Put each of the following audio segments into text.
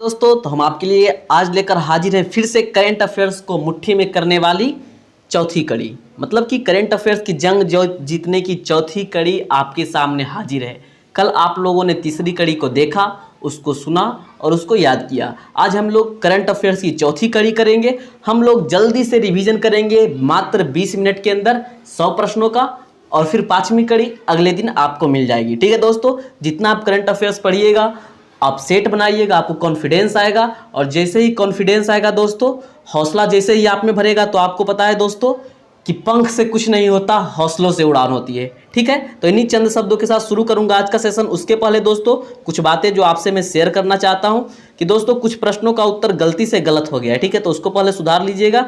दोस्तों तो हम आपके लिए आज लेकर हाजिर हैं फिर से करंट अफेयर्स को मुट्ठी में करने वाली चौथी कड़ी। मतलब कि करंट अफेयर्स की जंग जो जीतने की चौथी कड़ी आपके सामने हाजिर है। कल आप लोगों ने तीसरी कड़ी को देखा, उसको सुना और उसको याद किया। आज हम लोग करंट अफेयर्स की चौथी कड़ी करेंगे। हम लोग जल्दी से रिवीजन करेंगे मात्र 20 मिनट के अंदर 100 प्रश्नों का, और फिर पाँचवीं कड़ी अगले दिन आपको मिल जाएगी। ठीक है दोस्तों, जितना आप करंट अफेयर्स पढ़िएगा आप सेट बनाइएगा, आपको कॉन्फिडेंस आएगा। और जैसे ही कॉन्फिडेंस आएगा दोस्तों, हौसला जैसे ही आप में भरेगा, तो आपको पता है दोस्तों कि पंख से कुछ नहीं होता, हौसलों से उड़ान होती है। ठीक है, तो इन्हीं चंद शब्दों के साथ शुरू करूंगा आज का सेशन। उसके पहले दोस्तों कुछ बातें जो आपसे मैं शेयर करना चाहता हूं कि दोस्तों कुछ प्रश्नों का उत्तर गलती से गलत हो गया है। ठीक है, तो उसको पहले सुधार लीजिएगा।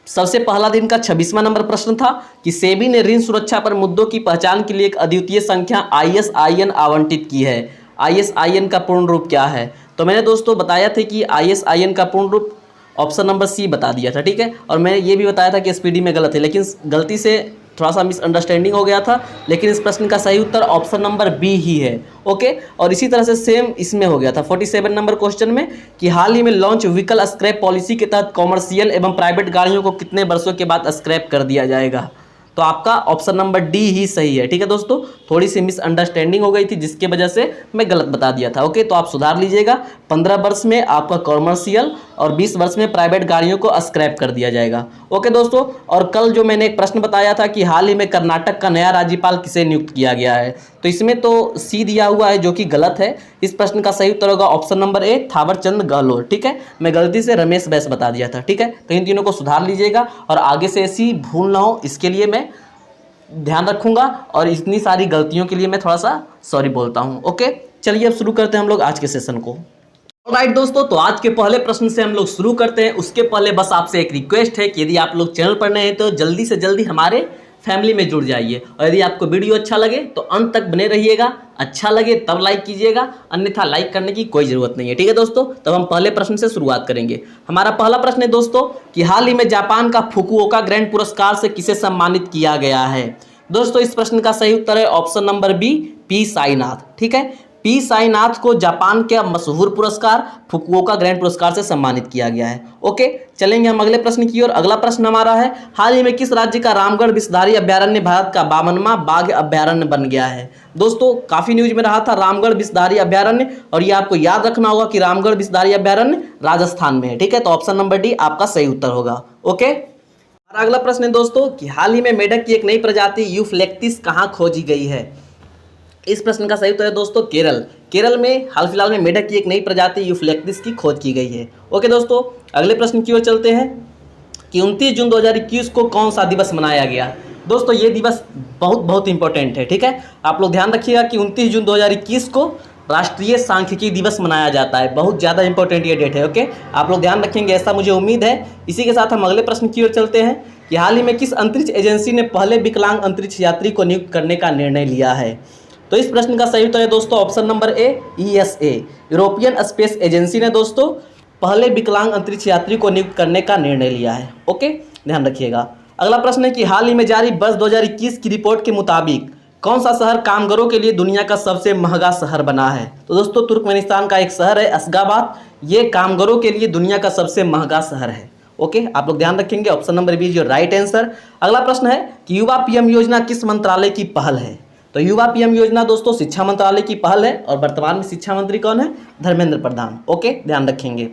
सबसे पहला दिन का 26वां नंबर प्रश्न था कि सेबी ने ऋण सुरक्षा पर मुद्दों की पहचान के लिए एक अद्वितीय संख्या ISIN आवंटित की है। ISIN का पूर्ण रूप क्या है? तो मैंने दोस्तों बताया था कि ISIN का पूर्ण रूप ऑप्शन नंबर सी बता दिया था। ठीक है, और मैंने ये भी बताया था कि SPD में गलत है, लेकिन गलती से थोड़ा सा मिसअंडरस्टैंडिंग हो गया था। लेकिन इस प्रश्न का सही उत्तर ऑप्शन नंबर बी ही है। ओके, और इसी तरह से सेम इसमें हो गया था 47 नंबर क्वेश्चन में कि हाल ही में लॉन्च व्हीकल स्क्रैप पॉलिसी के तहत कॉमर्शियल एवं प्राइवेट गाड़ियों को कितने वर्षों के बाद स्क्रैप कर दिया जाएगा? तो आपका ऑप्शन नंबर डी ही सही है। ठीक है दोस्तों, थोड़ी सी मिसअंडरस्टैंडिंग हो गई थी जिसके वजह से मैं गलत बता दिया था। ओके, तो आप सुधार लीजिएगा। 15 वर्ष में आपका कॉमर्शियल और 20 वर्ष में प्राइवेट गाड़ियों को स्क्रैप कर दिया जाएगा। ओके दोस्तों, और कल जो मैंने एक प्रश्न बताया था कि हाल ही में कर्नाटक का नया राज्यपाल किसे नियुक्त किया गया है, तो इसमें तो सी दिया हुआ है जो कि गलत है। इस प्रश्न का सही उत्तर होगा option number A, Thawarchand Gehlot. ठीक है, मैं गलती से रमेश बैस बता दिया था। ठीक है, तो इन तीनों को सुधार लीजिएगा और आगे से ऐसी भूल ना हो इसके लिए मैं ध्यान रखूंगा, और इतनी सारी गलतियों के लिए मैं थोड़ा सा सॉरी बोलता हूं। ओके, चलिए अब शुरू करते हैं हम लोग आज के सेशन को। ऑलराइट दोस्तों, तो आज के पहले प्रश्न से हम लोग शुरू करते हैं। उसके पहले बस आपसे एक रिक्वेस्ट है कि यदि आप लोग चैनल पर नए हैं तो जल्दी से जल्दी हमारे फैमिली में जुड़ जाइए, और यदि आपको वीडियो अच्छा लगे तो अंत तक बने रहिएगा। अच्छा लगे तब लाइक कीजिएगा, अन्यथा लाइक करने की कोई ज़रूरत नहीं है। ठीक है दोस्तों, तब हम पहले प्रश्न से शुरुआत करेंगे। हमारा पहला प्रश्न है दोस्तों कि हाल ही में जापान का फुकुओका ग्रैंड पुरस्कार से किसे सम्मानित किया गया है? दोस्तों इस प्रश्न का सही उत्तर है option number B, P Sainath. ठीक है, पी साईनाथ को जापान के मशहूर पुरस्कार फुकुओका ग्रैंड पुरस्कार से सम्मानित किया गया है। ओके, चलेंगे हम अगले प्रश्न की ओर। अगला प्रश्न हमारा है, हाल ही में किस राज्य का रामगढ़ विषधारी अभ्यारण्य भारत का 52वां बाघ अभ्यारण्य बन गया है? दोस्तों काफी न्यूज में रहा था रामगढ़ विषधारी अभ्यारण्य, और ये आपको याद रखना होगा कि रामगढ़ विषधारी अभ्यारण्य राजस्थान में है। ठीक है, तो ऑप्शन नंबर डी आपका सही उत्तर होगा। ओके, और अगला प्रश्न है दोस्तों कि हाल ही में मेढक की एक नई प्रजाति यूफ्लेक्टिस कहाँ खोजी गई है? इस प्रश्न का सही उत्तर है दोस्तों केरल। केरल में हाल फिलहाल में मेढक की एक नई प्रजाति यूफ्लेक्टिस की खोज की गई है। ओके दोस्तों, अगले प्रश्न की ओर चलते हैं कि 29 जून 2021 को कौन सा दिवस मनाया गया? दोस्तों ये दिवस बहुत इंपॉर्टेंट है। ठीक है, आप लोग ध्यान रखिएगा कि 29 जून 2021 को राष्ट्रीय सांख्यिकी दिवस मनाया जाता है। बहुत ज़्यादा इंपॉर्टेंट ये डेट है। ओके, आप लोग ध्यान रखेंगे ऐसा मुझे उम्मीद है। इसी के साथ हम अगले प्रश्न की ओर चलते हैं कि हाल ही में किस अंतरिक्ष एजेंसी ने पहले विकलांग अंतरिक्ष यात्री को नियुक्त करने का निर्णय लिया है? तो इस प्रश्न का सही उत्तर है दोस्तों option number A, ESA, European space agency ने दोस्तों पहले विकलांग अंतरिक्ष यात्री को नियुक्त करने का निर्णय लिया है। ओके, ध्यान रखिएगा। अगला प्रश्न है कि हाल ही में जारी वर्ष 2021 की रिपोर्ट के मुताबिक कौन सा शहर कामगारों के लिए दुनिया का सबसे महंगा शहर बना है? तो दोस्तों तुर्कमेनिस्तान का एक शहर है अशगाबाद, ये कामगारों के लिए दुनिया का सबसे महंगा शहर है। ओके, आप लोग ध्यान रखेंगे ऑप्शन नंबर बी जो राइट आंसर। अगला प्रश्न है कि युवा PM योजना किस मंत्रालय की पहल है? तो युवा PM योजना दोस्तों शिक्षा मंत्रालय की पहल है, और वर्तमान में शिक्षा मंत्री कौन है? धर्मेंद्र प्रधान। ओके, ध्यान रखेंगे।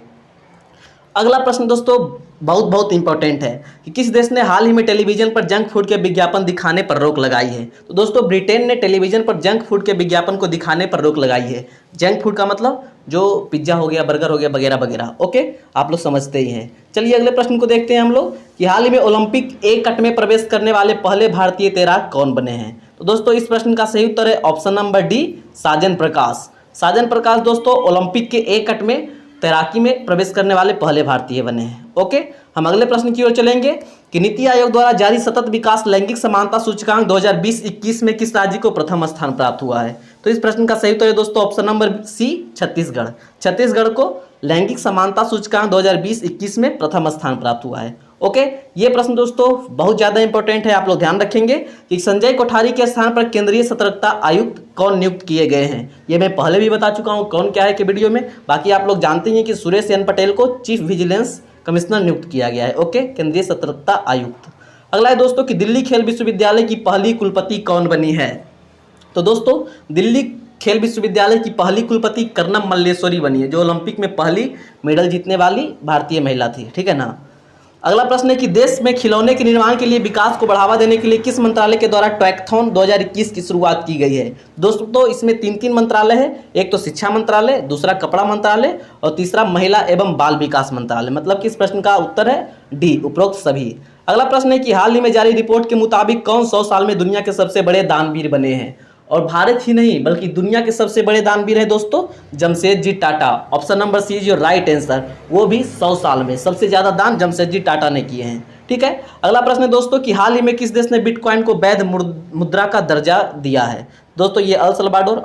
अगला प्रश्न दोस्तों बहुत इंपॉर्टेंट है कि किस देश ने हाल ही में टेलीविजन पर जंक फूड के विज्ञापन दिखाने पर रोक लगाई है? तो दोस्तों ब्रिटेन ने टेलीविजन पर जंक फूड के विज्ञापन को दिखाने पर रोक लगाई है। जंक फूड का मतलब जो पिज्जा हो गया, बर्गर हो गया, वगैरह वगैरह। ओके, आप लोग समझते ही हैं। चलिए अगले प्रश्न को देखते हैं हम लोग कि हाल ही में ओलंपिक ए कट में प्रवेश करने वाले पहले भारतीय तैराक कौन बने हैं? तो दोस्तों इस प्रश्न का सही उत्तर है ऑप्शन नंबर डी, साजन प्रकाश। साजन प्रकाश दोस्तों ओलंपिक के ए कट में तैराकी में प्रवेश करने वाले पहले भारतीय बने हैं। ओके, हम अगले प्रश्न की ओर चलेंगे कि नीति आयोग द्वारा जारी सतत विकास लैंगिक समानता सूचकांक 2020-21 में किस राज्य को प्रथम स्थान प्राप्त हुआ है? तो इस प्रश्न का सही उत्तर है दोस्तों option number C, Chhattisgarh. Chhattisgarh को लैंगिक समानता सूचकांक 2020-21 में प्रथम स्थान प्राप्त हुआ है। ओके, ये प्रश्न दोस्तों बहुत ज़्यादा इंपॉर्टेंट है, आप लोग ध्यान रखेंगे कि संजय कोठारी के स्थान पर केंद्रीय सतर्कता आयुक्त कौन नियुक्त किए गए हैं। ये मैं पहले भी बता चुका हूँ कौन क्या है कि वीडियो में, बाकी आप लोग जानते हैं कि सुरेश एन पटेल को चीफ विजिलेंस कमिश्नर नियुक्त किया गया है। ओके, केंद्रीय सतर्कता आयुक्त। अगला है दोस्तों कि दिल्ली खेल विश्वविद्यालय की पहली कुलपति कौन बनी है। तो दोस्तों दिल्ली खेल विश्वविद्यालय की पहली कुलपति कर्णम मल्लेश्वरी बनी है, जो ओलंपिक में पहली मेडल जीतने वाली भारतीय महिला थी, ठीक है ना। अगला प्रश्न है कि देश में खिलौने के निर्माण के लिए विकास को बढ़ावा देने के लिए किस मंत्रालय के द्वारा टॉयकथॉन 2021 की शुरुआत की गई है। दोस्तों इसमें तीन मंत्रालय है, एक तो शिक्षा मंत्रालय, दूसरा कपड़ा मंत्रालय और तीसरा महिला एवं बाल विकास मंत्रालय। मतलब कि इस प्रश्न का उत्तर है डी, उपरोक्त सभी। अगला प्रश्न है कि हाल ही में जारी रिपोर्ट के मुताबिक कौन 100 साल में दुनिया के सबसे बड़े दानवीर बने हैं। और भारत ही नहीं बल्कि दुनिया के सबसे बड़े दानवीर है दोस्तों Jamshedji Tata. Option number C is your right answer. वो भी 100 साल में सबसे ज्यादा दान जमशेदजी टाटा ने किए हैं, ठीक है। अगला प्रश्न है दोस्तों कि हाल ही में किस देश ने बिटकॉइन को वैध मुद्रा का दर्जा दिया है। दोस्तों ये अल सल्वाडोर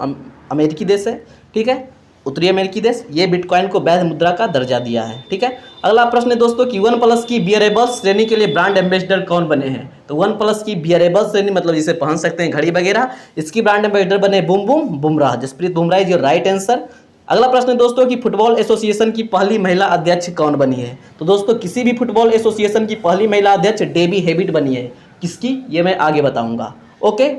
अमेरिकी देश है, ठीक है, उत्तरी अमेरिकी देश, ये बिटकॉइन को वैध मुद्रा का दर्जा दिया है, ठीक है। अगला प्रश्न है दोस्तों कि वन प्लस की बियरेबल्स श्रेणी के लिए ब्रांड एम्बेसडर कौन बने हैं। तो वन प्लस की बियरेबल्स श्रेणी मतलब जिसे पहन सकते हैं घड़ी वगैरह, इसकी ब्रांड एम्बेसडर बने boom boom Bumrah, Jasprit Bumrah is your right answer. अगला प्रश्न है दोस्तों कि फुटबॉल एसोसिएशन की पहली महिला अध्यक्ष कौन बनी है। तो दोस्तों किसी भी फुटबॉल एसोसिएशन की पहली महिला अध्यक्ष डेबी हेबिट बनी है, किसकी ये मैं आगे बताऊंगा। Okay,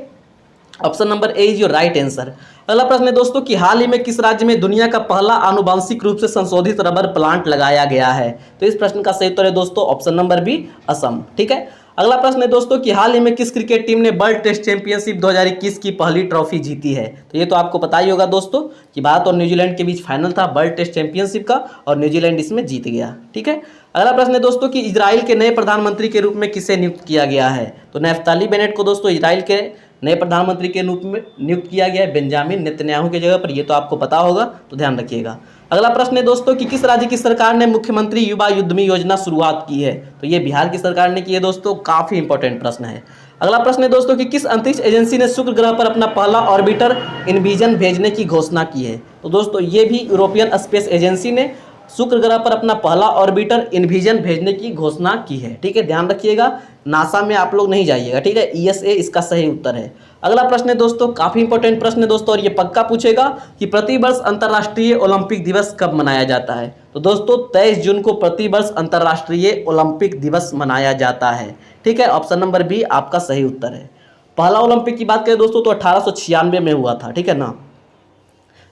option number A is your right answer. अगला प्रश्न है दोस्तों कि हाल ही में किस राज्य में दुनिया का पहला आनुवंशिक रूप से संशोधित रबर प्लांट लगाया गया है। तो इस प्रश्न का सही उत्तर है दोस्तों ऑप्शन नंबर बी, असम, ठीक है। अगला प्रश्न है दोस्तों कि हाल ही में किस क्रिकेट टीम ने वर्ल्ड टेस्ट चैंपियनशिप 2021 की पहली ट्रॉफी जीती है। तो ये तो आपको पता ही होगा दोस्तों कि भारत और न्यूजीलैंड के बीच फाइनल था वर्ल्ड टेस्ट चैंपियनशिप का और न्यूजीलैंड इसमें जीत गया, ठीक है। अगला प्रश्न है दोस्तों कि इजराइल के नए प्रधानमंत्री के रूप में किसे नियुक्त किया गया है। तो नफ्ताली बेनेट को दोस्तों इजराइल के नए प्रधानमंत्री के रूप में नियुक्त किया गया है बेंजामिन नेतन्याहू की जगह पर, ये तो आपको पता होगा, तो ध्यान रखिएगा। अगला प्रश्न है दोस्तों कि किस राज्य की सरकार ने मुख्यमंत्री युवा युद्धमी योजना शुरुआत की है। तो ये बिहार की सरकार ने की है दोस्तों, काफी इंपॉर्टेंट प्रश्न है। अगला प्रश्न है दोस्तों कि किस अंतरिक्ष एजेंसी ने शुक्र ग्रह पर अपना पहला ऑर्बिटर इनविजन भेजने की घोषणा की है। तो दोस्तों ये भी यूरोपियन स्पेस एजेंसी ने शुक्र ग्रह पर अपना पहला ऑर्बिटर इनविजन भेजने की घोषणा की है, ठीक है, ध्यान रखिएगा, नासा में आप लोग नहीं जाइएगा, ठीक है, ईएसए इसका सही उत्तर है। अगला प्रश्न है दोस्तों काफी इंपॉर्टेंट प्रश्न है दोस्तों, और ये पक्का पूछेगा कि प्रतिवर्ष अंतर्राष्ट्रीय ओलंपिक दिवस कब मनाया जाता है। तो दोस्तों 23 जून को प्रतिवर्ष अंतर्राष्ट्रीय ओलंपिक दिवस मनाया जाता है, ठीक है, ऑप्शन नंबर बी आपका सही उत्तर है। पहला ओलंपिक की बात करें दोस्तों तो 1896 में हुआ था, ठीक है ना।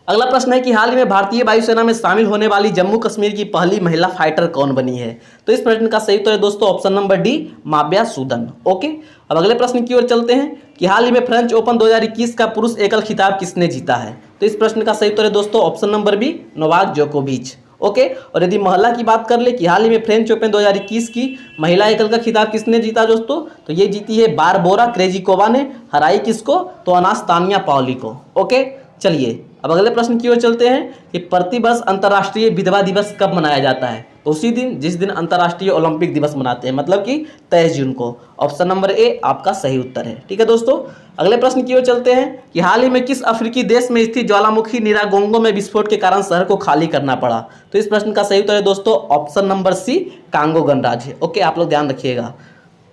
अगला प्रश्न है कि हाल ही में भारतीय वायुसेना में शामिल होने वाली जम्मू कश्मीर की पहली महिला फाइटर कौन बनी है। तो इस प्रश्न का सही उत्तर है दोस्तों option number D, Mavya Sudan. Okay, अब अगले प्रश्न की ओर चलते हैं कि हाल ही में फ्रेंच ओपन 2021 का पुरुष एकल खिताब किसने जीता है। तो इस प्रश्न का सही उत्तर है दोस्तों ऑप्शन नंबर बी, नोवाक जोकोविच। ओके, और यदि महिला की बात कर ले कि हाल ही में फ्रेंच ओपन 2021 की महिला एकल का खिताब किसने जीता दोस्तों, तो ये जीती है बारबोरा क्रेजिकोवा ने। हराई किसको, तो अनास्तानिया पाउली को। ओके, चलिए अब अगले प्रश्न की ओर चलते हैं कि प्रतिवर्ष अंतर्राष्ट्रीय विधवा दिवस कब मनाया जाता है। तो उसी दिन जिस दिन अंतर्राष्ट्रीय ओलंपिक दिवस मनाते हैं, मतलब कि 23 जून को। ऑप्शन नंबर ए आपका सही उत्तर है, ठीक है दोस्तों। अगले प्रश्न की ओर चलते हैं कि हाल ही में किस अफ्रीकी देश में स्थित ज्वालामुखी निरागोंगो में विस्फोट के कारण शहर को खाली करना पड़ा। तो इस प्रश्न का सही उत्तर है दोस्तों ऑप्शन नंबर सी, कांगो गणराज्य। ओके, आप लोग ध्यान रखिएगा,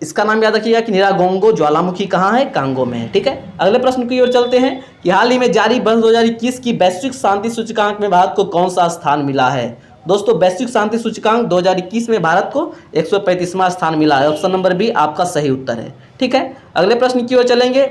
इसका नाम याद रखिएगा कि निरागोंगो ज्वालामुखी कहाँ है, कांगो में है, ठीक है। अगले प्रश्न की ओर चलते हैं कि हाल ही में जारी वर्ष 2021 की वैश्विक शांति सूचकांक में भारत को कौन सा स्थान मिला है। दोस्तों वैश्विक शांति सूचकांक 2021 में भारत को 135वां स्थान मिला है। ऑप्शन नंबर बी आपका सही उत्तर है, ठीक है। अगले प्रश्न की ओर चलेंगे,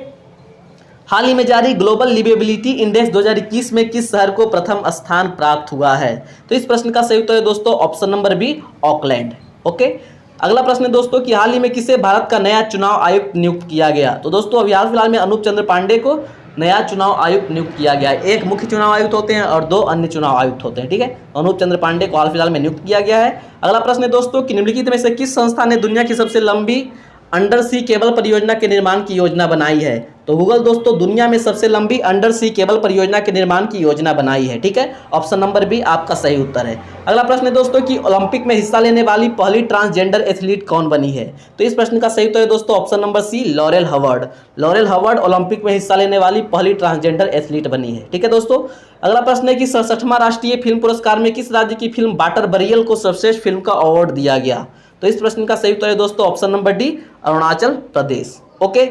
हाल ही में जारी ग्लोबल लिवेबिलिटी इंडेक्स 2021 में किस शहर को प्रथम स्थान प्राप्त हुआ है। तो इस प्रश्न का सही उत्तर है दोस्तों option number B, Auckland. Okay, अगला प्रश्न है दोस्तों कि हाल ही में किसे भारत का नया चुनाव आयुक्त नियुक्त किया गया। तो दोस्तों अभी हाल फिलहाल में अनूप चंद्र पांडे को नया चुनाव आयुक्त नियुक्त किया गया है। एक मुख्य चुनाव आयुक्त होते हैं और 2 अन्य चुनाव आयुक्त होते हैं, ठीक है। अनूप चंद्र पांडे को हाल फिलहाल में नियुक्त किया गया है। अगला प्रश्न है दोस्तों कि निम्नलिखित में से किस संस्था ने दुनिया की सबसे लंबी अंडर सी केबल परियोजना के निर्माण की योजना बनाई है। तो गूगल दोस्तों दुनिया में सबसे लंबी अंडर सी केबल परियोजना के निर्माण की योजना बनाई है, ठीक है। ऑप्शन नंबर बी आपका सही उत्तर है। अगला प्रश्न है दोस्तों कि ओलंपिक में हिस्सा लेने वाली पहली ट्रांसजेंडर एथलीट कौन बनी है। तो इस प्रश्न का सही उत्तर है दोस्तों option number C, Laurel Hubbard. Laurel Hubbard Olympic में हिस्सा लेने वाली पहली ट्रांसजेंडर एथलीट बनी है, ठीक है दोस्तों। अगला प्रश्न है कि 67वां राष्ट्रीय फिल्म पुरस्कार में किस राज्य की फिल्म वाटर बरियल को सर्वश्रेष्ठ फिल्म का अवार्ड दिया गया। तो तो इस प्रश्न का सही उत्तर है दोस्तों option number D, Arunachal Pradesh. Okay,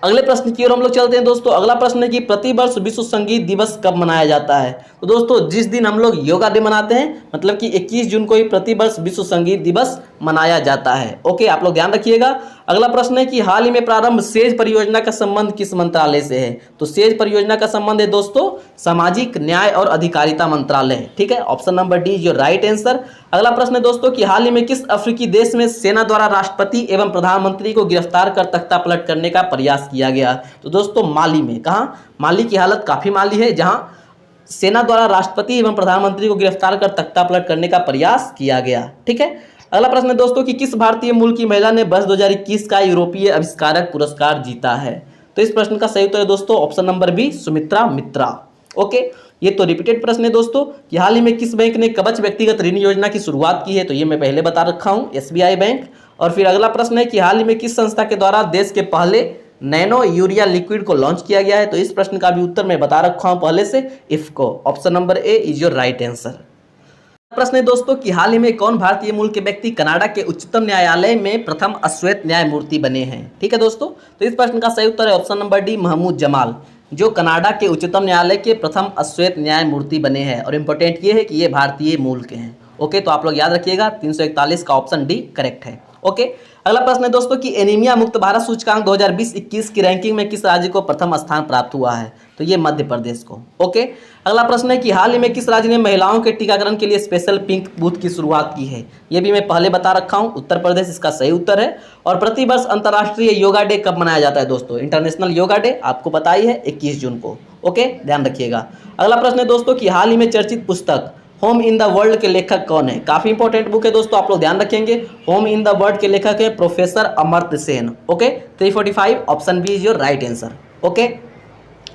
अगले प्रश्न की ओर हम लोग चलते हैं दोस्तों। अगला प्रश्न है कि प्रतिवर्ष विश्व संगीत दिवस कब मनाया जाता है। तो दोस्तों जिस दिन हम लोग योगा डे मनाते हैं, मतलब कि 21 जून को ही प्रतिवर्ष विश्व संगीत दिवस मनाया जाता है। ओके, आप लोग ध्यान रखिएगा। अगला प्रश्न है कि हाल ही में प्रारंभ सेज परियोजना का संबंध किस मंत्रालय से है। तो सेज परियोजना का संबंध है दोस्तों सामाजिक न्याय और अधिकारिता मंत्रालय। ठीक है, option number D is your right answer. अगला प्रश्न है दोस्तों कि हाल ही में किस अफ्रीकी देश में सेना द्वारा राष्ट्रपति एवं प्रधानमंत्री को गिरफ्तार कर तख्ता पलट करने का प्रयास किया गया। तो दोस्तों माली में। कहां? माली की हालत काफी माली है, जहां सेना द्वारा राष्ट्रपति एवं प्रधानमंत्री को गिरफ्तार कर तख्ता पलट करने का प्रयास किया गया। ठीक है, अगला प्रश्न है दोस्तों कि किस भारतीय मूल की महिला ने वर्ष 2021 का यूरोपीय आविष्कारक पुरस्कार जीता है। तो इस प्रश्न का सही उत्तर है दोस्तों ऑप्शन नंबर बी, सुमित्रा मित्रा। ओके, ये तो रिपीटेड प्रश्न है दोस्तों कि हाल ही में किस बैंक ने कवच व्यक्तिगत ऋण योजना की शुरुआत की है। तो ये मैं पहले बता रखा हूं, एसबीआई बैंक। और फिर अगला प्रश्न है कि हाल ही में किस संस्था के द्वारा देश के पहले नैनो यूरिया लिक्विड को लॉन्च किया गया है। तो इस प्रश्न का भी उत्तर मैं बता रखा हूं पहले से, IFFCO. Option number A is your right answer. प्रश्न है दोस्तों कि हाल ही में कौन भारतीय मूल के व्यक्ति कनाडा के उच्चतम न्यायालय में प्रथम अश्वेत न्यायमूर्ति बने हैं। ठीक है दोस्तों, तो इस प्रश्न का सही उत्तर है option number D, Mahmood Jamal, जो कनाडा के उच्चतम न्यायालय के प्रथम अश्वेत न्यायमूर्ति बने हैं। और इंपॉर्टेंट ये है कि ये भारतीय मूल के हैं। ओके, तो आप लोग याद रखिएगा 341 का ऑप्शन डी करेक्ट है। ओके, अगला प्रश्न है दोस्तों कि एनीमिया मुक्त भारत सूचकांक 2020-21 की रैंकिंग में किस राज्य को प्रथम स्थान प्राप्त हुआ है। तो ये मध्य प्रदेश को। ओके, अगला प्रश्न है कि हाल ही में किस राज्य ने महिलाओं के टीकाकरण के लिए स्पेशल पिंक बूथ की शुरुआत की है। ये भी मैं पहले बता रखा हूं, उत्तर प्रदेश इसका सही उत्तर है। और प्रतिवर्ष अंतर्राष्ट्रीय योगा डे कब मनाया जाता है दोस्तों। इंटरनेशनल योगा डे आपको पता ही है 21 जून को। ओके, ध्यान रखिएगा। अगला प्रश्न है दोस्तों कि हाल ही में चर्चित पुस्तक होम इन द वर्ल्ड के लेखक कौन है। काफी इंपॉर्टेंट बुक है दोस्तों, आप लोग ध्यान रखेंगे। होम इन द वर्ल्ड के लेखक है professor Amartya Sen. Okay, 345 option B is your right answer. Okay,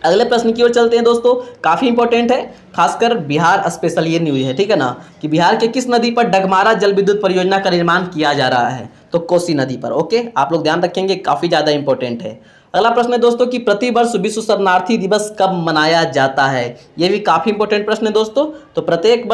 अगले प्रश्न की ओर चलते हैं दोस्तों, काफी इंपॉर्टेंट है, खासकर बिहार स्पेशल ये न्यूज है। ठीक है ना, कि बिहार के किस नदी पर डगमारा जल विद्युत परियोजना का निर्माण किया जा रहा है। तो कोसी नदी पर। ओके, आप लोग ध्यान रखेंगे, काफी ज्यादा इंपॉर्टेंट है। अगला प्रश्न है दोस्तों कि प्रतिवर्ष विश्व शरणार्थी दिवस कब मनाया जाता है। यह भी काफी इंपॉर्टेंट प्रश्न है दोस्तों। तो प्रत्येक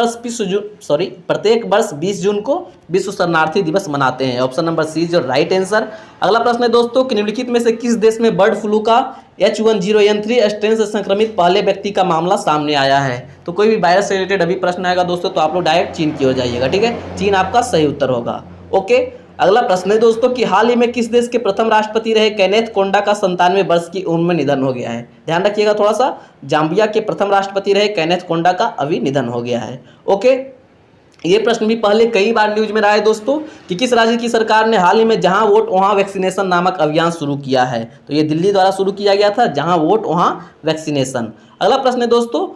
वर्ष 20 जून को विश्व शरणार्थी दिवस मनाते हैं। Option number C is your right answer. अगला प्रश्न है दोस्तों कि निम्नलिखित में से किस देश में बर्ड फ्लू का H1N3 स्ट्रेन से संक्रमित पहले व्यक्ति का मामला सामने आया है। तो कोई भी वायरस से रिलेटेड अभी प्रश्न आएगा दोस्तों, तो आप लोग डायरेक्ट चीन की ओर जाइएगा। ठीक है, चीन आपका सही उत्तर होगा। ओके, अगला प्रश्न है दोस्तों कि हाल ही में किस देश के प्रथम राष्ट्रपति रहे केनेथ कोंडा का 97 वर्ष की उम्र में निधन हो गया है। ध्यान रखिएगा थोड़ा सा, जाम्बिया के प्रथम राष्ट्रपति रहे केनेथ कोंडा का अभी निधन हो गया है। ओके, ये प्रश्न भी पहले कई बार न्यूज में रहा है दोस्तों कि किस राज्य की सरकार ने हाल ही में जहां वोट वहां वैक्सीनेशन नामक अभियान शुरू किया है। तो ये दिल्ली द्वारा शुरू किया गया था, जहां वोट वहां वैक्सीनेशन। अगला प्रश्न है दोस्तों,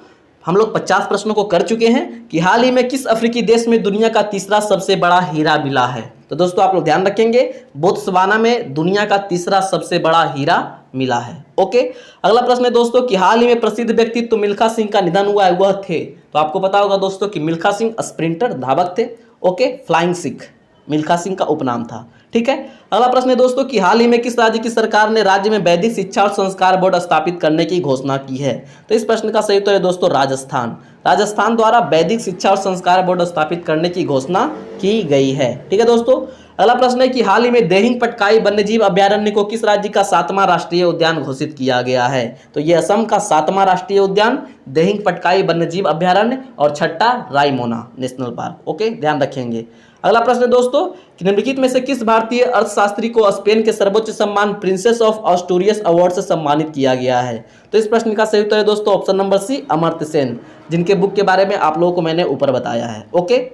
हम लोग 50 प्रश्नों को कर चुके हैं कि हाल ही में किस अफ्रीकी देश में दुनिया का तीसरा सबसे बड़ा हीरा मिला है। तो दोस्तों आप लोग ध्यान रखेंगे, बोत्सवाना में दुनिया का तीसरा सबसे बड़ा हीरा मिला है। ओके, अगला प्रश्न है दोस्तों कि हाल ही में प्रसिद्ध व्यक्तित्व मिल्खा सिंह का निधन हुआ है, वह थे। तो आपको पता होगा दोस्तों कि मिल्खा सिंह स्प्रिंटर धावक थे। ओके, फ्लाइंग सिख मिल्खा सिंह का उपनाम था। ठीक है, अगला प्रश्न है दोस्तों कि हाल ही में किस राज्य की सरकार ने राज्य में वैदिक शिक्षा और संस्कार बोर्ड स्थापित करने की घोषणा की है। तो इस प्रश्न का सही उत्तर है दोस्तों राजस्थान। राजस्थान द्वारा वैदिक शिक्षा और संस्कार बोर्ड स्थापित करने की घोषणा की गई है। ठीक है दोस्तों, अगला प्रश्न है कि हाल ही में देहिंग पटकाई वन्यजीव अभ्यारण्य को किस राज्य का 7वां राष्ट्रीय उद्यान घोषित किया गया है। तो ये असम का 7वां राष्ट्रीय उद्यान देहिंग पटकाई वन्यजीव अभ्यारण्य और छठा रायमोना नेशनल पार्क। ओके, ध्यान रखेंगे। अगला प्रश्न है दोस्तों कि निम्नलिखित में से किस भारतीय अर्थशास्त्री को स्पेन के सर्वोच्च सम्मान प्रिंसेस ऑफ ऑस्टूरियस अवार्ड से सम्मानित किया गया है। तो इस प्रश्न का सही उत्तर है दोस्तों option number C, Amartya Sen, जिनके बुक के बारे में आप लोगों को मैंने ऊपर बताया है। ओके,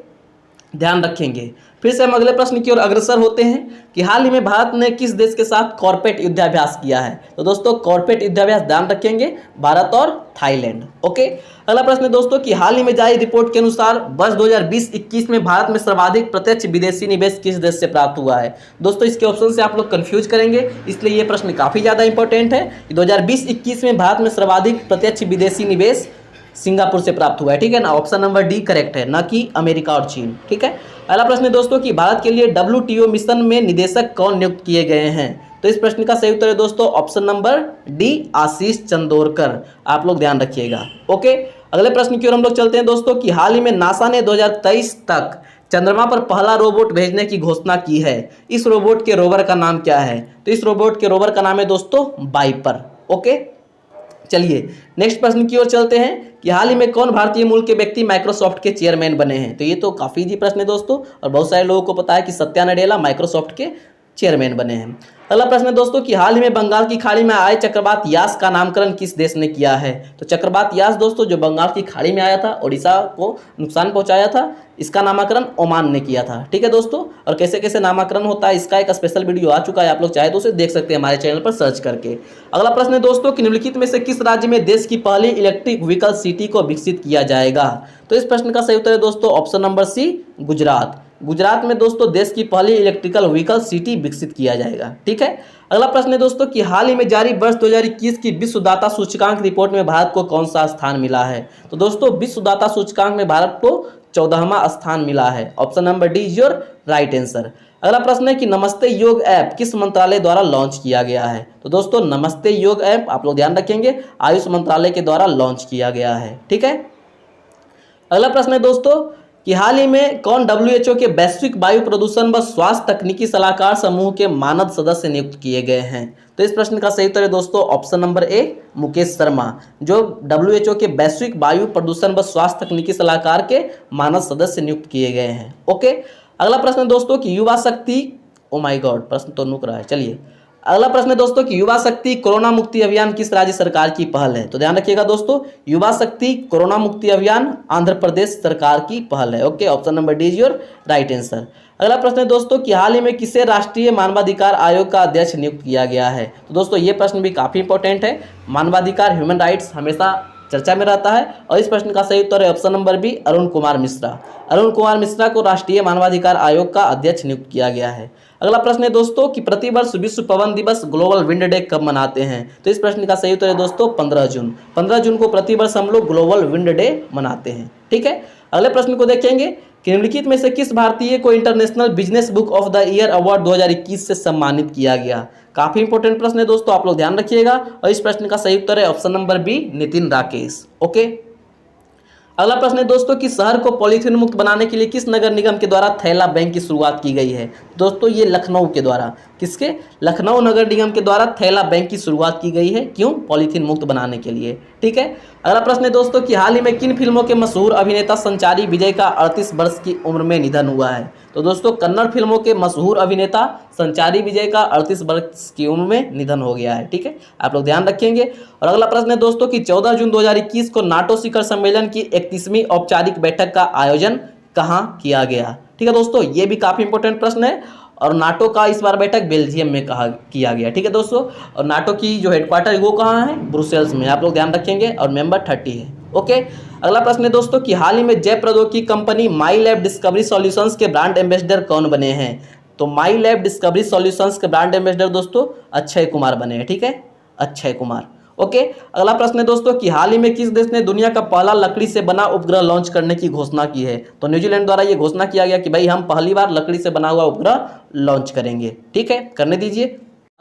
ध्यान रखेंगे। फिर से हम अगले प्रश्न की ओर अग्रसर होते हैं कि हाल ही में भारत ने किस देश के साथ कॉर्पोरेट युद्धाभ्यास किया है। तो दोस्तों कॉर्पोरेट युद्धाभ्यास ध्यान रखेंगे, भारत और थाईलैंड। ओके, अगला प्रश्न है दोस्तों कि हाल ही में जारी रिपोर्ट के अनुसार वर्ष 2020-21 में भारत में सर्वाधिक प्रत्यक्ष विदेशी निवेश किस देश से प्राप्त हुआ है। दोस्तों इसके ऑप्शन से आप लोग कंफ्यूज करेंगे, इसलिए ये प्रश्न काफी ज्यादा इंपॉर्टेंट है कि 2020-21 में भारत में सर्वाधिक प्रत्यक्ष विदेशी निवेश सिंगापुर से प्राप्त हुआ है। ठीक है ना, ऑप्शन नंबर डी करेक्ट है, ना कि अमेरिका और चीन। ठीक है, अगला प्रश्न है दोस्तों कि भारत के लिए WTO मिशन में निदेशक कौन नियुक्त किए गए हैं। तो इस प्रश्न का सही उत्तर है दोस्तों ऑप्शन नंबर डी, आशीष चंदोरकर। आप लोग ध्यान रखिएगा। ओके, अगले प्रश्न की ओर हम लोग चलते हैं दोस्तों कि हाल ही में नासा ने 2023 तक चंद्रमा पर पहला रोबोट भेजने की घोषणा की है। इस रोबोट के रोवर का नाम क्या है? तो इस रोबोट के रोवर का नाम है दोस्तों वाइपर। ओके, चलिए नेक्स्ट प्रश्न की ओर चलते हैं कि हाल ही में कौन भारतीय मूल के व्यक्ति माइक्रोसॉफ्ट के चेयरमैन बने हैं? तो ये तो काफी इजी प्रश्न है दोस्तों, और बहुत सारे लोगों को पता है कि सत्या नडेला माइक्रोसॉफ्ट के चेयरमैन बने हैं। अगला प्रश्न है दोस्तों कि हाल ही में बंगाल की खाड़ी में आए चक्रवात यास का नामकरण किस देश ने किया है? तो चक्रवात यास दोस्तों जो बंगाल की खाड़ी में आया था, उड़ीसा को नुकसान पहुंचाया था, इसका नामकरण ओमान ने किया था। ठीक है दोस्तों, और कैसे कैसे नामकरण होता है इसका एक स्पेशल वीडियो आ चुका है, आप लोग चाहे तो उसे देख सकते हैं हमारे चैनल पर सर्च करके। अगला प्रश्न है दोस्तों कि निम्नलिखित में से किस राज्य में देश की पहली इलेक्ट्रिक व्हीकल सिटी को विकसित किया जाएगा? तो इस प्रश्न का सही उत्तर है दोस्तों option number C, Gujarat. Gujarat में दोस्तों देश की पहली इलेक्ट्रिकल व्हीकल सिटी विकसित किया जाएगा। ठीक है, अगला प्रश्न है दोस्तों कि हाल ही में जारी वर्ष 2021 की विश्वदाता सूचकांक रिपोर्ट में भारत को कौन सा स्थान मिला है? तो दोस्तों विश्वदाता सूचकांक में भारत को 14वां स्थान मिला है। Option number D is your right answer. अगला प्रश्न है कि नमस्ते योग ऐप किस मंत्रालय द्वारा लॉन्च किया गया है? तो दोस्तों नमस्ते योग ऐप आप लोग ध्यान रखेंगे आयुष मंत्रालय के द्वारा लॉन्च किया गया है। ठीक है, अगला प्रश्न है दोस्तों कि हाल ही में कौन WHO के वैश्विक वायु प्रदूषण व स्वास्थ्य तकनीकी सलाहकार समूह के मानद सदस्य नियुक्त किए गए हैं? तो इस प्रश्न का सही उत्तर है दोस्तों option number A, Mukesh Sharma, जो WHO के वैश्विक वायु प्रदूषण व स्वास्थ्य तकनीकी सलाहकार के मानद सदस्य नियुक्त किए गए हैं। ओके, अगला प्रश्न है दोस्तों कि युवा शक्ति, ओ माय गॉड प्रश्न तो नुक रहा है, चलिए अगला प्रश्न है दोस्तों कि युवा शक्ति कोरोना मुक्ति अभियान किस राज्य सरकार की पहल है? तो ध्यान रखिएगा दोस्तों, युवा शक्ति कोरोना मुक्ति अभियान आंध्र प्रदेश सरकार की पहल है। Okay, option number D is your right answer. अगला प्रश्न है दोस्तों कि हाल ही में किसे राष्ट्रीय मानवाधिकार आयोग का अध्यक्ष नियुक्त किया गया है? तो दोस्तों ये प्रश्न भी काफी इंपॉर्टेंट है, मानवाधिकार ह्यूमन राइट्स हमेशा चर्चा में रहता है, और इस प्रश्न का सही उत्तर है option number B, Arun Kumar Mishra. Arun Kumar Mishra को राष्ट्रीय मानवाधिकार आयोग का अध्यक्ष नियुक्त किया गया है। अगला प्रश्न है दोस्तों कि प्रतिवर्ष विश्व पवन दिवस ग्लोबल विंड डे कब मनाते हैं? तो इस प्रश्न का सही उत्तर है दोस्तों 15 जून। 15 जून को प्रतिवर्ष हम लोग ग्लोबल विंड डे मनाते हैं। ठीक है, अगले प्रश्न को देखेंगे कि निम्नलिखित में से किस भारतीय को international business book of the year award 2021 से सम्मानित किया गया? काफी इंपॉर्टेंट प्रश्न है दोस्तों, आप लोग ध्यान रखिएगा, और इस प्रश्न का सही उत्तर है option number B, Nitin Rakesh. Okay, अगला प्रश्न है दोस्तों कि शहर को पॉलीथीन मुक्त बनाने के लिए किस नगर निगम के द्वारा थैला बैंक की शुरुआत की गई है? दोस्तों ये लखनऊ के द्वारा, किसके? लखनऊ नगर निगम के द्वारा थैला बैंक की शुरुआत की गई है। क्यों? पॉलीथीन मुक्त बनाने के लिए। ठीक है, अगला प्रश्न है दोस्तों कि हाल ही में किन फिल्मों के मशहूर अभिनेता संचारी विजय का 38 वर्ष की उम्र में निधन हुआ है? तो दोस्तों कन्नड़ फिल्मों के मशहूर अभिनेता संचारी विजय का 38 वर्ष की उम्र में निधन हो गया है। ठीक है, आप लोग ध्यान रखेंगे। और अगला प्रश्न है दोस्तों कि 14 जून 2021 को नाटो शिखर सम्मेलन की 31वीं औपचारिक बैठक का आयोजन कहाँ किया गया? ठीक है दोस्तों, ये भी काफी इंपॉर्टेंट प्रश्न है, और नाटो का इस बार बैठक बेल्जियम में किया गया। ठीक है दोस्तों, और नाटो की जो हेडक्वार्टर है वो कहाँ है? ब्रुसेल्स में, आप लोग ध्यान रखेंगे, और मेंबर 30 है। ओके, अगला प्रश्न है दोस्तों कि हाल ही में जय प्रौद्योगिकी कंपनी माई लैब डिस्कवरी सॉल्यूशंस के ब्रांड एम्बेसडर कौन बने हैं? तो माई लैब डिस्कवरी सॉल्यूशंस के ब्रांड एम्बेसडर दोस्तों अक्षय कुमार बने हैं। ठीक है, अक्षय कुमार। ओके, अगला प्रश्न है दोस्तों कि हाल ही में किस देश ने दुनिया का पहला लकड़ी से बना उपग्रह लॉन्च करने की घोषणा की है? तो न्यूजीलैंड द्वारा ये घोषणा किया गया कि भाई हम पहली बार लकड़ी से बना हुआ उपग्रह लॉन्च करेंगे। ठीक है, करने दीजिए।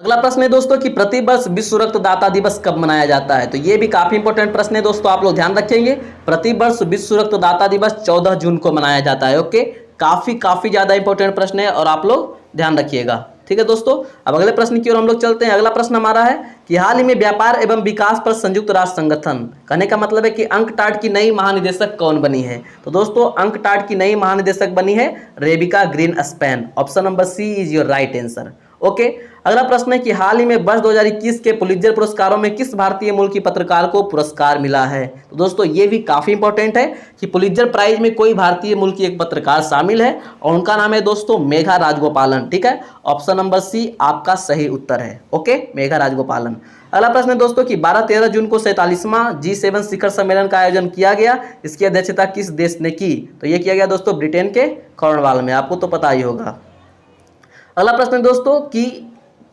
अगला प्रश्न है दोस्तों कि प्रतिवर्ष विश्व रक्तदाता दिवस कब मनाया जाता है? तो ये भी काफी इंपॉर्टेंट प्रश्न है दोस्तों, आप लोग ध्यान रखेंगे। प्रतिवर्ष विश्व रक्तदाता दिवस 14 जून को मनाया जाता है। ओके, काफी ज्यादा इंपॉर्टेंट प्रश्न है, और आप लोग ध्यान रखिएगा। ठीक है दोस्तों, अब अगले प्रश्न की ओर हम लोग चलते हैं। अगला प्रश्न हमारा है कि हाल ही में व्यापार एवं विकास पर संयुक्त राष्ट्र संगठन, कहने का मतलब है कि अंकटाड की नई महानिदेशक कौन बनी है? तो दोस्तों अंकटाड की नई महानिदेशक बनी है Rebeca Grynspan. Option number C is your right answer. Okay, अगला प्रश्न है कि हाल ही में वर्ष 2021 के पुलित्जर पुरस्कारों में किस भारतीय मूल की पत्रकार को पुरस्कार मिला है? तो दोस्तों ये भी काफी इंपॉर्टेंट है कि पुलित्जर प्राइज में कोई भारतीय मूल की एक पत्रकार शामिल है, और उनका नाम है दोस्तों मेघा राजगोपालन। ठीक है, ऑप्शन नंबर सी आपका सही उत्तर है। ओके, मेघा राजगोपालन। अगला प्रश्न है दोस्तों कि 12-13 जून को 47वां G7 शिखर सम्मेलन का आयोजन किया गया, इसकी अध्यक्षता किस देश ने की? तो ये किया गया दोस्तों ब्रिटेन के कॉर्नवाल में, आपको तो पता ही होगा। अगला प्रश्न है दोस्तों कि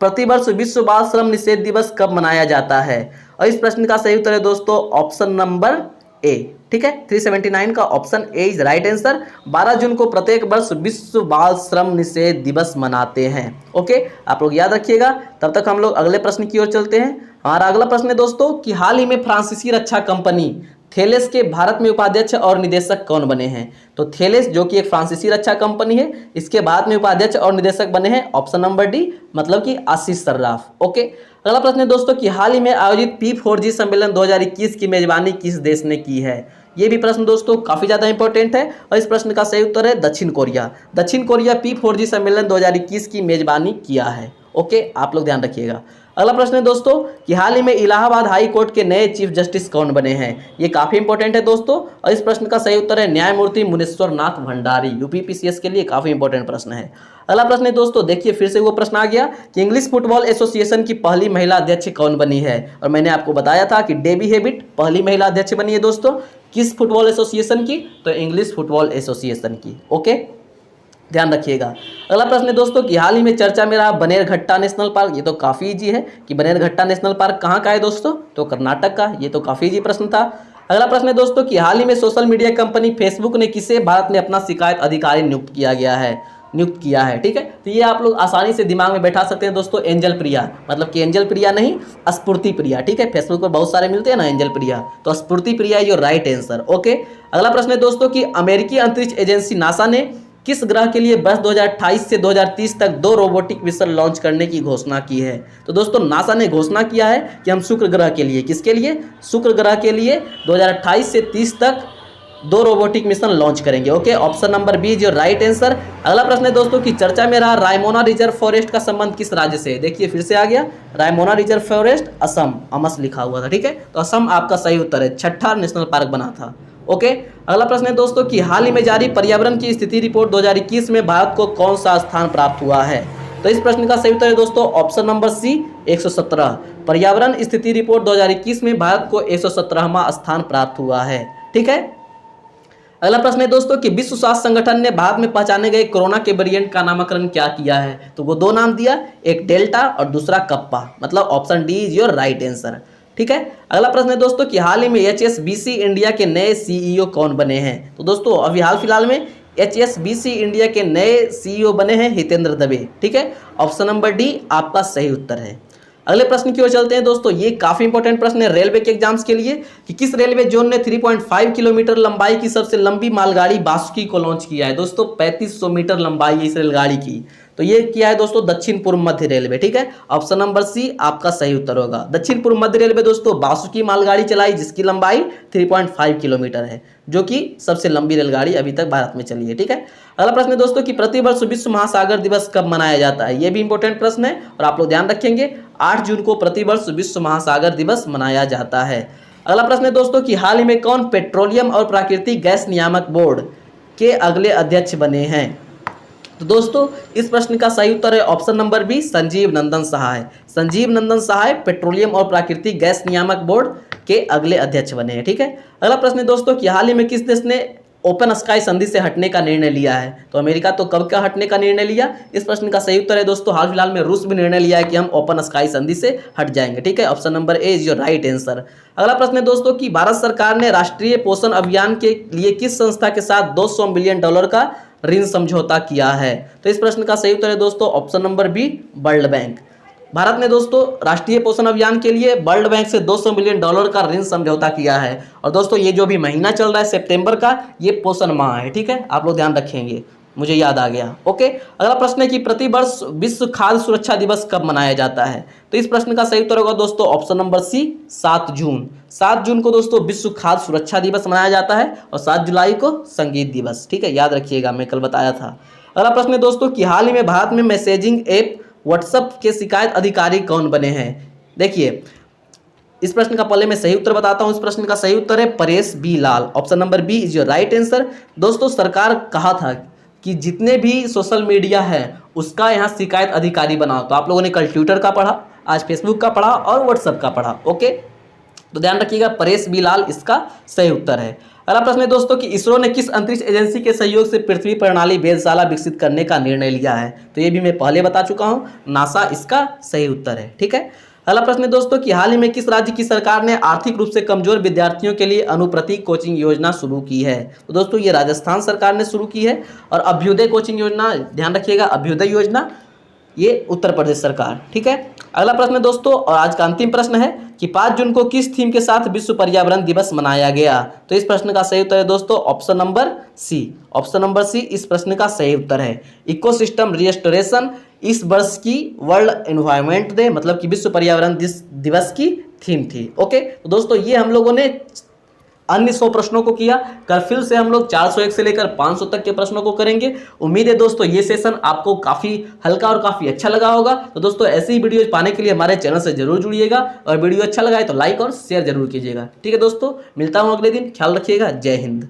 प्रतिवर्ष विश्व बाल श्रम निषेध दिवस कब मनाया जाता है? और इस प्रश्न का सही उत्तर है दोस्तों ऑप्शन नंबर ए। ठीक है, 379 का option A is right answer. 12 जून को प्रत्येक वर्ष विश्व बाल श्रम निषेध दिवस मनाते हैं। ओके, आप लोग याद रखिएगा। तब तक हम लोग अगले प्रश्न की ओर चलते हैं। हमारा अगला प्रश्न है दोस्तों कि हाल ही में फ्रांसीसी रक्षा कंपनी थेलेस के भारत में उपाध्यक्ष और निदेशक कौन बने हैं? तो थेलेस जो कि एक फ्रांसीसी रक्षा कंपनी है, इसके भारत में उपाध्यक्ष और निदेशक बने हैं ऑप्शन नंबर डी, मतलब कि आशीष सर्राफ। ओके, अगला प्रश्न है दोस्तों कि हाल ही में आयोजित P4G सम्मेलन 2021 की मेजबानी किस देश ने की है? ये भी प्रश्न दोस्तों काफी ज्यादा इंपॉर्टेंट है और इस प्रश्न का सही उत्तर है दक्षिण कोरिया। दक्षिण कोरिया P4G सम्मेलन 2021 की मेजबानी किया है। ओके, आप लोग ध्यान रखिएगा। अगला प्रश्न है दोस्तों कि हाल ही में इलाहाबाद हाई कोर्ट के नए चीफ जस्टिस कौन बने हैं? ये काफी इंपॉर्टेंट है दोस्तों और इस प्रश्न का सही उत्तर है न्यायमूर्ति मुनीश्वर नाथ भंडारी। यूपीपीसीएस के लिए काफी इंपॉर्टेंट प्रश्न है। अगला प्रश्न है दोस्तों, देखिए फिर से वो प्रश्न आ गया कि इंग्लिश फुटबॉल एसोसिएशन की पहली महिला अध्यक्ष कौन बनी है? और मैंने आपको बताया था कि डेबी हेबिट पहली महिला अध्यक्ष बनी है दोस्तों। किस फुटबॉल एसोसिएशन की? तो इंग्लिश फुटबॉल एसोसिएशन की। ओके, ध्यान रखिएगा। अगला प्रश्न है दोस्तों कि हाल ही में चर्चा में रहा बनेरघट्टा नेशनल पार्क। ये तो काफी इजी है कि बनेरघट्टा नेशनल पार्क कहाँ का है दोस्तों? तो कर्नाटक का। ये तो काफी इजी प्रश्न था। अगला प्रश्न है दोस्तों कि हाल ही में सोशल मीडिया कंपनी फेसबुक ने किसे भारत में अपना शिकायत अधिकारी नियुक्त किया है। ठीक है, तो ये आप लोग आसानी से दिमाग में बैठा सकते हैं दोस्तों, एंजल प्रिया, मतलब कि एंजल प्रिया नहीं, स्फूर्ति प्रिया। ठीक है, फेसबुक पर बहुत सारे मिलते हैं ना एंजल प्रिया, तो स्फूर्ति प्रिया योर राइट आंसर। ओके, अगला प्रश्न है दोस्तों कि अमेरिकी अंतरिक्ष एजेंसी नासा ने किस ग्रह के लिए वर्ष 2028 से 2030 तक 2 रोबोटिक मिशन लॉन्च करने की घोषणा की है? तो दोस्तों नासा ने घोषणा किया है कि हम शुक्र ग्रह के लिए, किसके लिए? शुक्र ग्रह के लिए 2028 से 30 तक 2 रोबोटिक मिशन लॉन्च करेंगे। Okay, option number B is your right answer. अगला प्रश्न है दोस्तों कि चर्चा में रहा रायमोना रिजर्व फॉरेस्ट का संबंध किस राज्य से? देखिए फिर से आ गया रायमोना रिजर्व फॉरेस्ट, असम, अमस लिखा हुआ था। ठीक है, तो असम आपका सही उत्तर है, 6ठा नेशनल पार्क बना था। ओके, अगला प्रश्न है दोस्तों कि हाल ही में जारी पर्यावरण की स्थिति रिपोर्ट 2021 में भारत को कौन सा स्थान प्राप्त हुआ है? तो इस प्रश्न का सही उत्तर है दोस्तों ऑप्शन नंबर सी, 117। पर्यावरण स्थिति रिपोर्ट 2021 में भारत को 117वां स्थान प्राप्त हुआ है। ठीक है, अगला प्रश्न है दोस्तों कि विश्व स्वास्थ्य संगठन ने भारत में पहचाने गए कोरोना के वेरिएंट का नामकरण क्या किया है? तो वो 2 नाम दिया, एक डेल्टा और दूसरा कप्पा, मतलब option D is your right answer. ठीक है, अगला प्रश्न है दोस्तों कि हाल ही में HSBC इंडिया के नए CEO कौन बने हैं? तो दोस्तों अभी हाल फिलहाल में HSBC इंडिया के नए CEO बने हैं हितेंद्र दवे। ठीक है, ऑप्शन नंबर डी आपका सही उत्तर है। अगले प्रश्न की ओर चलते हैं दोस्तों, ये काफी इंपॉर्टेंट प्रश्न है रेलवे के एग्जाम्स के लिए कि किस रेलवे जोन ने 3.5 किलोमीटर लंबाई की सबसे लंबी मालगाड़ी बासुकी को लॉन्च किया है? दोस्तों 3500 मीटर लंबाई है इस रेलगाड़ी की, तो ये किया है दोस्तों दक्षिण पूर्व मध्य रेलवे। ठीक है, ऑप्शन नंबर सी आपका सही उत्तर होगा। दक्षिण पूर्व मध्य रेलवे दोस्तों बासुकी मालगाड़ी चलाई जिसकी लंबाई 3.5 किलोमीटर है, जो कि सबसे लंबी रेलगाड़ी अभी तक भारत में चली है। ठीक है, अगला प्रश्न है दोस्तों कि प्रतिवर्ष विश्व महासागर दिवस कब मनाया जाता है? ये भी इंपॉर्टेंट प्रश्न है और आप लोग ध्यान रखेंगे, 8 जून को प्रतिवर्ष विश्व महासागर दिवस मनाया जाता है। अगला प्रश्न है दोस्तों कि हाल ही में कौन पेट्रोलियम और प्राकृतिक गैस नियामक बोर्ड के अगले अध्यक्ष बने हैं? तो दोस्तों इस प्रश्न का सही उत्तर है ऑप्शन नंबर बी, संजीव नंदन सहाय। संजीव नंदन सहाय पेट्रोलियम और प्राकृतिक गैस नियामक बोर्ड के अगले अध्यक्ष बने हैं। ठीक है, अगला प्रश्न है दोस्तों कि हाल ही में किस देश ने ओपन स्काई संधि से हटने का निर्णय लिया है? तो अमेरिका तो कब का हटने का निर्णय लिया? इस प्रश्न का सही उत्तर है दोस्तों हाल फिलहाल में रूस भी निर्णय लिया है कि हम ओपन स्काई संधि से हट जाएंगे। ठीक है, option number A is your right answer. अगला प्रश्न है दोस्तों कि भारत सरकार ने राष्ट्रीय पोषण अभियान के लिए किस संस्था के साथ $200 मिलियन का ऋण समझौता किया है? तो इस प्रश्न का सही उत्तर है दोस्तों option number B, World Bank. Bharat ने दोस्तों राष्ट्रीय पोषण अभियान के लिए वर्ल्ड बैंक से $200 मिलियन का ऋण समझौता किया है। और दोस्तों ये जो भी महीना चल रहा है सितंबर का, ये पोषण माह है। ठीक है, आप लोग ध्यान रखेंगे, मुझे याद आ गया। ओके, अगला प्रश्न है कि प्रतिवर्ष विश्व खाद्य सुरक्षा दिवस कब मनाया जाता है? तो इस प्रश्न का सही उत्तर होगा दोस्तों ऑप्शन नंबर सी, 7 जून। 7 जून को दोस्तों विश्व खाद्य सुरक्षा दिवस मनाया जाता है और 7 जुलाई को संगीत दिवस। ठीक है, याद रखिएगा, मैं कल बताया था। अगला प्रश्न है दोस्तों कि हाल ही में भारत में मैसेजिंग ऐप व्हाट्सएप के शिकायत अधिकारी कौन बने हैं? देखिए इस प्रश्न का पहले मैं सही उत्तर बताता हूं। इस प्रश्न का सही उत्तर है Paresh B Lal. Option number B is your right answer. दोस्तों सरकार कहा था कि जितने भी सोशल मीडिया है उसका यहाँ शिकायत अधिकारी बनाओ। तो आप लोगों ने कल ट्विटर का पढ़ा, आज फेसबुक का पढ़ा और व्हाट्सएप का पढ़ा। ओके, तो ध्यान रखिएगा परेश बी लाल इसका सही उत्तर है। अगला प्रश्न है दोस्तों कि इसरो ने किस अंतरिक्ष एजेंसी के सहयोग से पृथ्वी प्रणाली वेधशाला विकसित करने का निर्णय लिया है? तो ये भी मैं पहले बता चुका हूं, नासा इसका सही उत्तर है। ठीक है, अगला प्रश्न है दोस्तों कि हाल ही में किस राज्य की सरकार ने आर्थिक रूप से कमजोर विद्यार्थियों के लिए अनुप्रति कोचिंग योजना शुरू की है? तो दोस्तों ये राजस्थान सरकार ने शुरू की है। और अभ्युदय कोचिंग योजना, ध्यान रखिएगा अभ्युदय योजना ये उत्तर प्रदेश सरकार। ठीक है, अगला प्रश्न है दोस्तों, और आज का अंतिम प्रश्न है कि 5 जून को किस थीम के साथ विश्व पर्यावरण दिवस मनाया गया? तो इस प्रश्न का सही उत्तर है दोस्तों option number C. Option number C इस प्रश्न का सही उत्तर है। इकोसिस्टम रिस्टोरेशन इस वर्ष की वर्ल्ड एनवायरनमेंट डे मतलब कि विश्व पर्यावरण दिवस की थीम थी। ओके, तो दोस्तों ये हम लोगों ने अन्य 100 प्रश्नों को किया। कल फिर से हम लोग 401 से लेकर 500 तक के प्रश्नों को करेंगे। उम्मीद है दोस्तों ये सेशन आपको काफी हल्का और काफी अच्छा लगा होगा। तो दोस्तों ऐसे ही वीडियोज पाने के लिए हमारे चैनल से जरूर जुड़िएगा, और वीडियो अच्छा लगा है तो लाइक और शेयर जरूर कीजिएगा। ठीक है दोस्तों, मिलता हूं अगले दिन, ख्याल रखिएगा, जय हिंद।